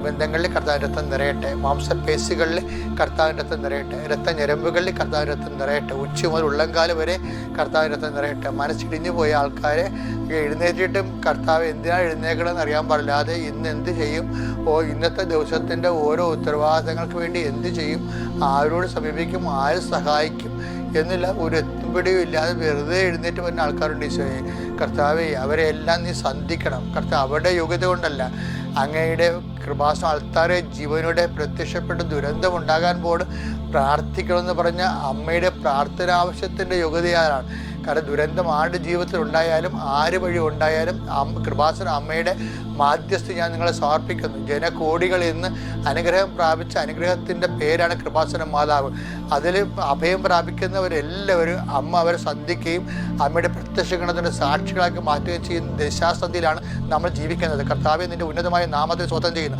ബന്ധങ്ങളിൽ കർത്താവിൻ്റെ രക്തം നിറയട്ടെ. മാംസപേശികളിൽ കർത്താവിൻ്റെ രക്തം നിറയട്ടെ. രക്തഞരമ്പുകളിൽ കർത്താവിൻ്റെ രക്തം നിറയട്ടെ. ഉച്ച മുതൽ ഉള്ളംകാലം വരെ കർത്താവിൻ്റെ രക്തം നിറയട്ടെ. മനസ്സിടിഞ്ഞു പോയ ആൾക്കാരെ എഴുന്നേറ്റിട്ടും കർത്താവ് എന്തിനാണ് എഴുന്നേക്കണമെന്ന് അറിയാൻ പാടില്ലാതെ ഇന്ന് എന്ത് ചെയ്യും, ഇന്നത്തെ ദിവസത്തിൻ്റെ ഓരോ ഉത്തരവാദിത്തങ്ങൾക്ക് വേണ്ടി എന്ത് ചെയ്യും, ആരോട് സമീപിക്കും, ആര് സഹായിക്കും എന്നുള്ള ഒരു എത്തുപിടിയും ഇല്ലാതെ വെറുതെ എഴുന്നേറ്റ് വരുന്ന ആൾക്കാരുണ്ട്. ഈശോയെ കർത്താവെ, അവരെല്ലാം നീ സന്ധിക്കണം. കർത്താവ് അവരുടെ യോഗ്യത കൊണ്ടല്ല, അങ്ങയുടെ കൃപാസന ആൾക്കാരെ ജീവനോടെ പ്രത്യക്ഷപ്പെട്ട് ദുരന്തമുണ്ടാകാൻ പോലും പ്രാർത്ഥിക്കണമെന്ന് പറഞ്ഞ അമ്മയുടെ പ്രാർത്ഥന ആവശ്യത്തിൻ്റെ യോഗ്യതയാലാണ്. കാരണം ദുരന്തം ആരുടെ ജീവിതത്തിൽ ഉണ്ടായാലും ആര് വഴി ഉണ്ടായാലും കൃപാസന അമ്മയുടെ മാധ്യസ്ഥ ഞാൻ നിങ്ങളെ സമർപ്പിക്കുന്നു. ജനകോടികൾ ഇന്ന് അനുഗ്രഹം പ്രാപിച്ച അനുഗ്രഹത്തിൻ്റെ പേരാണ് കൃപാസന മാതാവ്. അതിൽ അഭയം പ്രാപിക്കുന്നവരെല്ലാവരും അമ്മ അവരെ സന്ധിക്കുകയും അമ്മയുടെ പ്രത്യക്ഷഗണത്തിൻ്റെ സാക്ഷികളാക്കി മാറ്റുകയും ചെയ്യുന്ന ദശാസന്ധിയിലാണ് നമ്മൾ ജീവിക്കുന്നത്. കർത്താവെ, നിൻ്റെ ഉന്നതമായ നാമത്തെ സ്വതന്ത്രം ചെയ്യുന്നു.